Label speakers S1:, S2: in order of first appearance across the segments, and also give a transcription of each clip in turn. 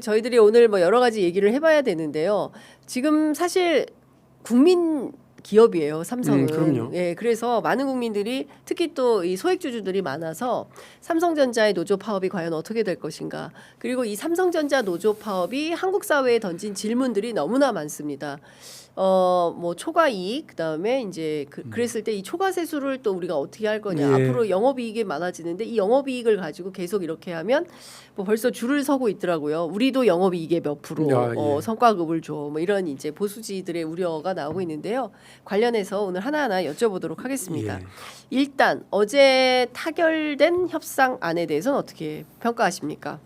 S1: 저희들이 오늘 뭐 여러 가지 얘기를 해봐야 되는데요. 지금 사실 국민 기업이에요, 삼성은.
S2: 그럼요.
S1: 예, 그래서 많은 국민들이 특히 또 이 소액주주들이 많아서 삼성전자의 노조 파업이 과연 어떻게 될 것인가. 그리고 이 삼성전자 노조 파업이 한국 사회에 던진 질문들이 너무나 많습니다. 뭐 초과 이익 그다음에 이제 그랬을 때 이 초과 세수를 또 우리가 어떻게 할 거냐.
S2: 예.
S1: 앞으로 영업 이익이 많아지는데 이 영업 이익을 가지고 계속 이렇게 하면 뭐 벌써 줄을 서고 있더라고요. 우리도 영업 이익의 몇 프로
S2: 예.
S1: 성과급을 줘. 뭐 이런 이제 보수지들의 우려가 나오고 있는데요. 관련해서 오늘 하나하나 여쭤보도록 하겠습니다.
S2: 예.
S1: 일단 어제 타결된 협상안에 대해서는 어떻게 평가하십니까?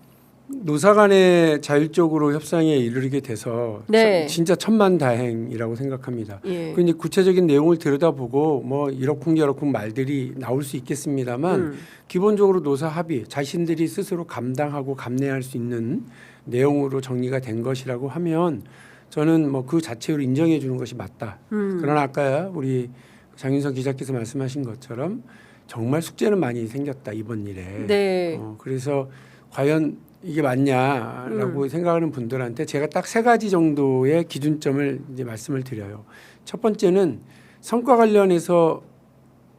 S2: 노사 간에 자율적으로 협상에 이르게 돼서
S1: 네.
S2: 진짜 천만다행이라고 생각합니다.
S1: 예.
S2: 근데 구체적인 내용을 들여다보고 뭐 이러쿵저러쿵 말들이 나올 수 있겠습니다만 기본적으로 노사 합의 자신들이 스스로 감당하고 감내할 수 있는 내용으로 정리가 된 것이라고 하면 저는 뭐 그 자체로 인정해 주는 것이 맞다. 그러나 아까 우리 장윤선 기자께서 말씀하신 것처럼 정말 숙제는 많이 생겼다 이번 일에.
S1: 네.
S2: 그래서 과연 이게 맞냐라고 생각하는 분들한테 제가 딱 세 가지 정도의 기준점을 이제 말씀을 드려요. 첫 번째는 성과 관련해서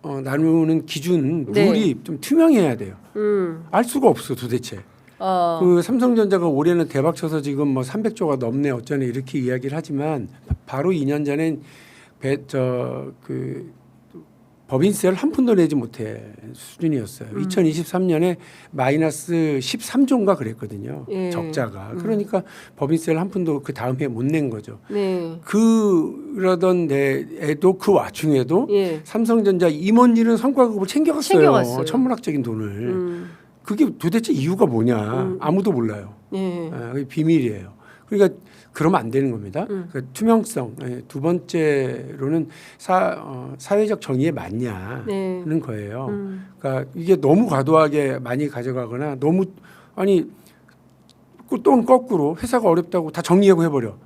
S2: 나누는 기준 룰이 좀 투명해야 돼요. 알 수가 없어 도대체. 그 삼성전자가 올해는 대박 쳐서 지금 뭐 300조가 넘네 어쩌네 이렇게 이야기를 하지만 바로 2년 전엔 법인세를 한 푼도 내지 못해 수준이었어요. 2023년에 마이너스 13조인가 그랬거든요.
S1: 예.
S2: 적자가. 그러니까 법인세를 한 푼도 그 다음 해에 못 낸 거죠.
S1: 네.
S2: 그러던 데에도 그 와중에도
S1: 예.
S2: 삼성전자 임원진은 성과급을 챙겨갔어요. 천문학적인 돈을. 그게 도대체 이유가 뭐냐 아무도 몰라요.
S1: 예.
S2: 그게 비밀이에요. 그러니까 그러면 안 되는 겁니다. 그러니까 투명성. 두 번째로는 사회적 정의에 맞냐는 거예요. 그러니까 이게 너무 과도하게 많이 가져가거나 너무 또 거꾸로 회사가 어렵다고 다 정리하고 해버려.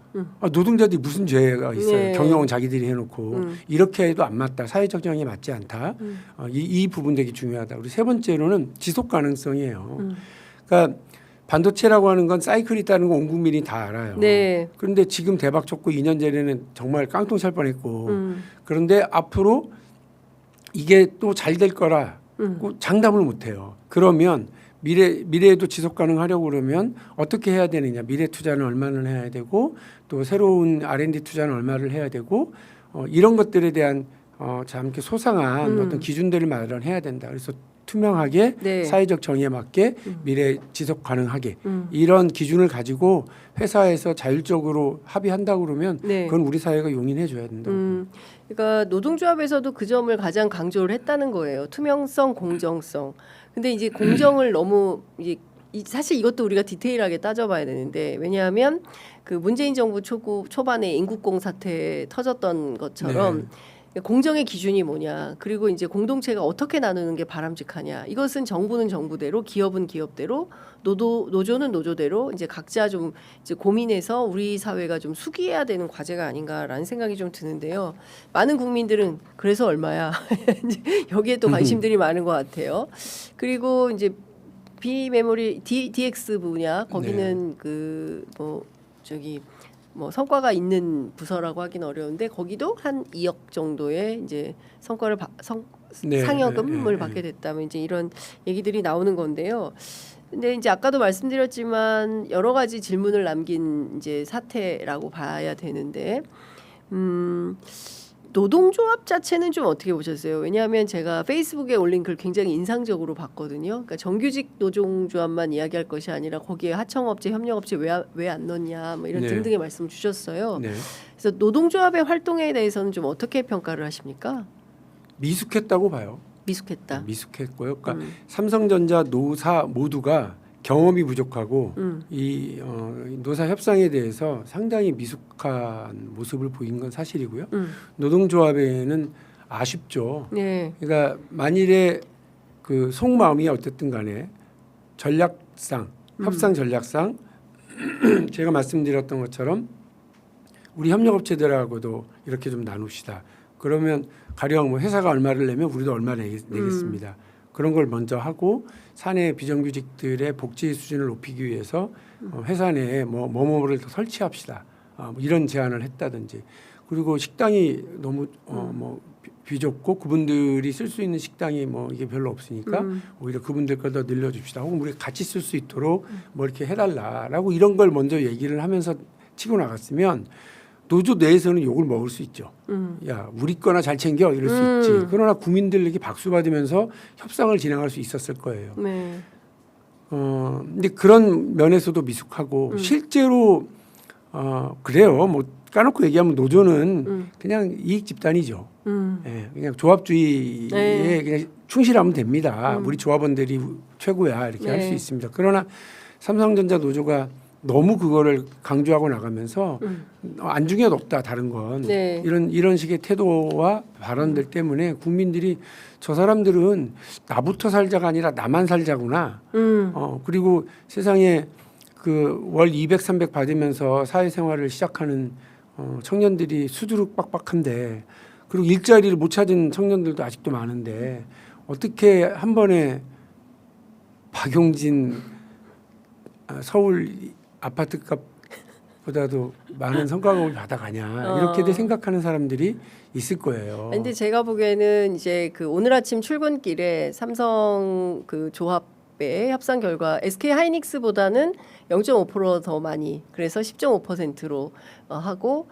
S2: 노동자들이 무슨 죄가 있어요.
S1: 네.
S2: 경영은 자기들이 해놓고 이렇게 해도 안 맞다. 사회적 정의에 맞지 않다. 이 부분 되게 중요하다. 그리고 세 번째로는 지속 가능성이에요. 그러니까 반도체라고 하는 건 사이클이 있다는 거 온 국민이 다 알아요.
S1: 네.
S2: 그런데 지금 대박 쳤고 2년 전에는 정말 깡통 찰 뻔했고 그런데 앞으로 이게 또 잘 될 거라 장담을 못해요. 그러면 미래에도 지속 가능하려고 그러면 어떻게 해야 되느냐. 미래 투자는 얼마나 해야 되고 또 새로운 R&D 투자는 얼마를 해야 되고 이런 것들에 대한 참 이렇게 소상한 어떤 기준들을 마련해야 된다. 그래서 투명하게
S1: 네.
S2: 사회적 정의에 맞게 미래 지속 가능하게 이런 기준을 가지고 회사에서 자율적으로 합의한다고 그러면
S1: 네.
S2: 그건 우리 사회가 용인해 줘야 된다.
S1: 그러니까 노동조합에서도 그 점을 가장 강조를 했다는 거예요. 투명성, 공정성. 근데 이제 공정을 너무 이제 사실 이것도 우리가 디테일하게 따져봐야 되는데 왜냐하면 그 문재인 정부 초반에 인국공 사태 터졌던 것처럼.
S2: 네.
S1: 공정의 기준이 뭐냐 그리고 이제 공동체가 어떻게 나누는 게 바람직하냐 이것은 정부는 정부대로 기업은 기업대로 노조는 노조대로 이제 각자 좀 이제 고민해서 우리 사회가 좀 수기해야 되는 과제가 아닌가라는 생각이 좀 드는데요. 많은 국민들은 그래서 얼마야 여기에 또 관심들이 많은 것 같아요. 그리고 이제 비메모리 DX 분야 거기는 뭐 성과가 있는 부서라고 하긴 어려운데 거기도 한 2억 정도의 이제 성과를 상여금을 받게 됐다면 이제 이런 얘기들이 나오는 건데요. 근데 이제 아까도 말씀드렸지만 여러 가지 질문을 남긴 이제 사태라고 봐야 되는데 노동조합 자체는 좀 어떻게 보셨어요? 왜냐하면 제가 페이스북에 올린 글 굉장히 인상적으로 봤거든요. 그러니까 정규직 노동조합만 이야기할 것이 아니라 거기에 하청업체, 협력업체 왜 안 넣냐 뭐 이런
S2: 네.
S1: 등등의 말씀을 주셨어요.
S2: 네.
S1: 그래서 노동조합의 활동에 대해서는 좀 어떻게 평가를 하십니까?
S2: 미숙했다고 봐요.
S1: 미숙했다.
S2: 미숙했고요. 그러니까 삼성전자 노사 모두가 경험이 부족하고 이 노사 협상에 대해서 상당히 미숙한 모습을 보인 건 사실이고요. 노동조합에는 아쉽죠.
S1: 네.
S2: 그러니까 만일에 그 속마음이 어쨌든 간에 전략상 협상 전략상 제가 말씀드렸던 것처럼 우리 협력업체들하고도 이렇게 좀 나눕시다. 그러면 가령 뭐 회사가 얼마를 내면 우리도 얼마 내겠습니다. 그런 걸 먼저 하고 사내 비정규직들의 복지 수준을 높이기 위해서 회사 내에 뭐를 더 설치합시다. 뭐 이런 제안을 했다든지. 그리고 식당이 너무 비좁고 그분들이 쓸 수 있는 식당이 뭐 이게 별로 없으니까 오히려 그분들 걸 더 늘려줍시다. 혹은 우리가 같이 쓸 수 있도록 뭐 이렇게 해달라라고 이런 걸 먼저 얘기를 하면서 치고 나갔으면 노조 내에서는 욕을 먹을 수 있죠. 야, 우리 거나 잘 챙겨 이럴 수 있지. 그러나 국민들에게 박수 받으면서 협상을 진행할 수 있었을 거예요.
S1: 네.
S2: 근데 그런 면에서도 미숙하고 실제로 그래요. 뭐 까놓고 얘기하면 노조는 그냥 이익 집단이죠. 예, 그냥 조합주의에
S1: 네.
S2: 그냥 충실하면 됩니다. 우리 조합원들이 최고야 이렇게 할 수
S1: 네.
S2: 있습니다. 그러나 삼성전자 노조가 너무 그거를 강조하고 나가면서 안중에 높다 다른 건
S1: 네.
S2: 이런 식의 태도와 발언들 때문에 국민들이 저 사람들은 나부터 살자가 아니라 나만 살자구나. 그리고 세상에 그 월 200, 300 받으면서 사회생활을 시작하는 청년들이 수두룩 빡빡한데 그리고 일자리를 못 찾은 청년들도 아직도 많은데 어떻게 한 번에 박용진 서울 아파트 값보다도 많은 성과급을 받아가냐 이렇게들 생각하는 사람들이 있을 거예요.
S1: 근데 제가 보기에는 이제 그 오늘 아침 출근길에 삼성 그 조합의 협상 결과 SK 하이닉스보다는 0.5%더 많이 그래서 10.5%로 하고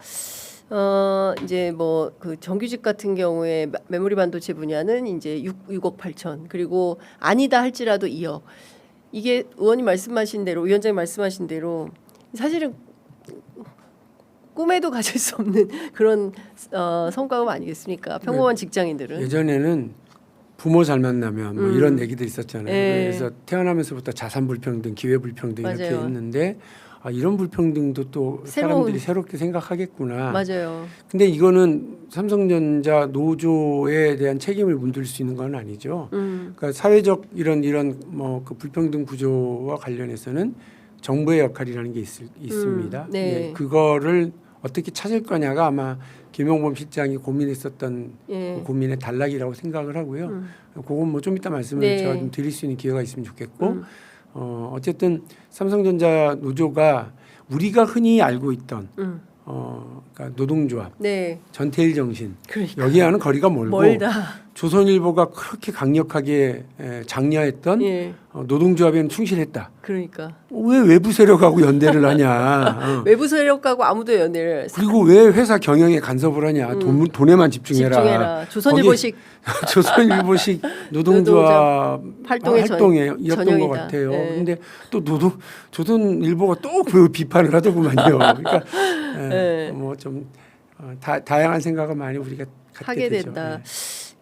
S1: 이제 뭐 그 정규직 같은 경우에 메모리 반도체 분야는 이제 6억 8천 그리고 아니다 할지라도 2억. 이게 의원님 말씀하신 대로 위원장님 말씀하신 대로 사실은 꿈에도 가질 수 없는 그런 성과급 아니겠습니까? 평범한 직장인들은.
S2: 예전에는 부모 잘 만나면 뭐 이런 얘기들 있었잖아요.
S1: 네.
S2: 그래서 태어나면서부터 자산 불평등, 기회 불평등 이렇게
S1: 맞아요.
S2: 있는데 이런 불평등도 또 사람들이 새롭게 생각하겠구나.
S1: 맞아요.
S2: 근데 이거는 삼성전자 노조에 대한 책임을 묻을 수 있는 건 아니죠. 그러니까 사회적 이런 뭐 그 불평등 구조와 관련해서는 정부의 역할이라는 게 있습니다.
S1: 네.
S2: 예, 그거를 어떻게 찾을 거냐가 아마 김용범 실장이 고민했었던
S1: 예.
S2: 고민의 단락이라고 생각을 하고요. 그건 뭐 좀 이따 말씀을
S1: 네.
S2: 제가 좀 드릴 수 있는 기회가 있으면 좋겠고 어쨌든 삼성전자 노조가 우리가 흔히 알고 있던 그러니까 노동조합,
S1: 네.
S2: 전태일 정신
S1: 그러니까
S2: 여기와는 거리가 멀고
S1: 멀다.
S2: 조선일보가 그렇게 강력하게 장려했던
S1: 예.
S2: 노동조합에는 충실했다.
S1: 그러니까
S2: 왜 외부 세력하고 연대를 하냐?
S1: 외부 세력하고 아무도 연애를
S2: 그리고 왜 회사 경영에 간섭을 하냐? 돈에만 집중해라.
S1: 조선일보식
S2: 조선일보식 노동조합
S1: 활동의
S2: 활동이었던
S1: 전형이다.
S2: 것 같아요.
S1: 네.
S2: 그런데 또 조선일보가 또 그 비판을 하더구만요. 그러니까
S1: 네.
S2: 뭐 좀 다양한 생각을 많이 우리가 갖게
S1: 하게
S2: 되죠.
S1: 된다.
S2: 네.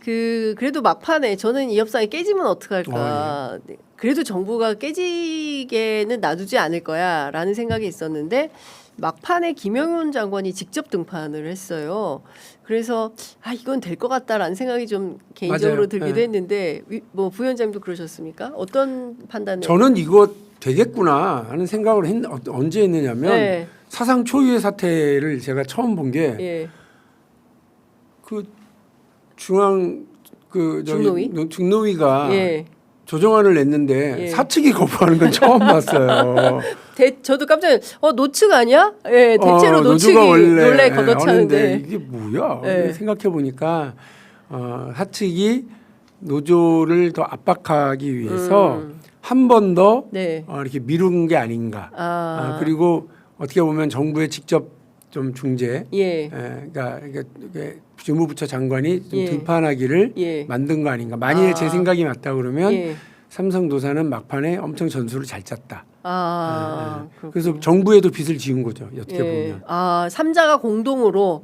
S1: 그래도 막판에 저는 이 협상이 깨지면 어떡할까. 그래도 정부가 깨지게는 놔두지 않을 거야라는 생각이 있었는데 막판에 김영훈 장관이 직접 등판을 했어요. 그래서 이건 될 것 같다라는 생각이 좀 개인적으로
S2: 맞아요.
S1: 들기도
S2: 네.
S1: 했는데 뭐 부위원장님도 그러셨습니까? 어떤 판단을?
S2: 저는 이거 되겠구나 하는 생각을 언제 했느냐면
S1: 네.
S2: 사상 초유의 사태를 제가 처음 본 게
S1: 예.
S2: 그 중앙
S1: 중노위?
S2: 중노위가
S1: 예.
S2: 조정안을 냈는데
S1: 예.
S2: 사측이 거부하는 건 처음 봤어요.
S1: 저도 깜짝 노측 아니야? 예, 대체로 노측이
S2: 노조가 원래
S1: 논란에 걷어차는데.
S2: 하는데 이게 뭐야?
S1: 예.
S2: 생각해 보니까 사측이 노조를 더 압박하기 위해서 한 번 더
S1: 네.
S2: 이렇게 미룬 게 아닌가. 그리고 어떻게 보면 정부의 직접 좀 중재,
S1: 예.
S2: 그러니까 이게 주무부처 장관이 좀
S1: 예.
S2: 등판하기를
S1: 예.
S2: 만든 거 아닌가. 만일에 제 생각이 맞다 그러면
S1: 예.
S2: 삼성도사는 막판에 엄청 전술을 잘 짰다.
S1: 그렇군요.
S2: 그래서 정부에도 빚을 지은 거죠. 어떻게
S1: 예.
S2: 보면.
S1: 삼자가 공동으로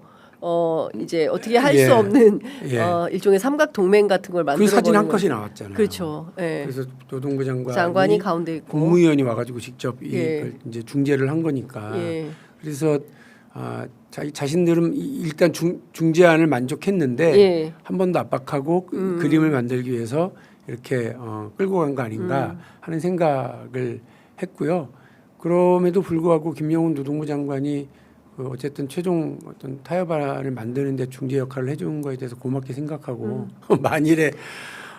S1: 이제 어떻게 할 수
S2: 예.
S1: 없는
S2: 예.
S1: 일종의 삼각 동맹 같은 걸 만들어
S2: 그 사진 한
S1: 버리는
S2: 컷이 나왔잖아요.
S1: 그렇죠. 예.
S2: 그래서 노동부
S1: 장관이 가운데 있고.
S2: 국무위원이 와가지고 직접
S1: 예.
S2: 이걸 이제 중재를 한 거니까.
S1: 예.
S2: 그래서 자신들은 일단 중재안을 만족했는데
S1: 예.
S2: 한 번 더 압박하고 그림을 만들기 위해서 이렇게 끌고 간 거 아닌가 하는 생각을 했고요. 그럼에도 불구하고 김영훈 노동부 장관이 어쨌든 최종 어떤 타협안을 만드는데 중재 역할을 해준 거에 대해서 고맙게 생각하고 만일에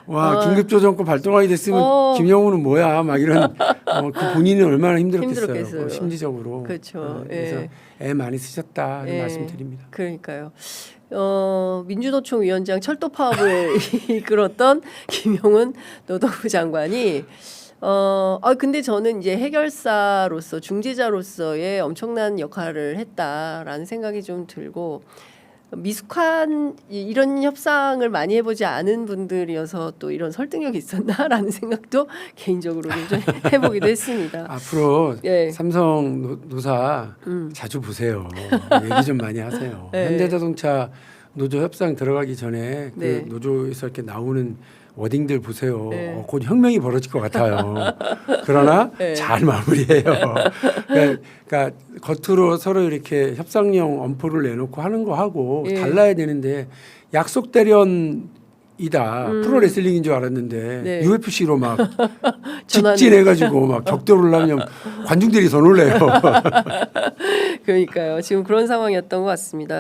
S2: 와 긴급조정권 발동하게 됐으면 김영우는 뭐야 막 이런 그 본인은 얼마나 힘들었겠어요. 심리적으로.
S1: 그렇죠.
S2: 그래서 애 많이 쓰셨다 이런 말씀드립니다.
S1: 그러니까요. 민주노총 위원장 철도 파업을 이끌었던 김용은 노동부 장관이 근데 저는 이제 해결사로서 중재자로서의 엄청난 역할을 했다라는 생각이 좀 들고 미숙한 이런 협상을 많이 해보지 않은 분들이어서 또 이런 설득력이 있었나라는 생각도 개인적으로 좀 해보기도 했습니다.
S2: 앞으로 삼성 노사 자주 보세요. 얘기 좀 많이 하세요. 현대자동차 노조 협상 들어가기 전에 그 노조에서 이렇게 나오는 워딩들 보세요. 곧 혁명이 벌어질 것 같아요. 그러나 잘 마무리해요. 그러니까 겉으로 서로 이렇게 협상용 엄포를 내놓고 하는 거 하고 달라야 되는데 약속 대련이다. 프로레슬링인 줄 알았는데 UFC로 막 직진해가지고 막 격돌을 하면 관중들이 더 놀래요.
S1: 그러니까요. 지금 그런 상황이었던 것 같습니다.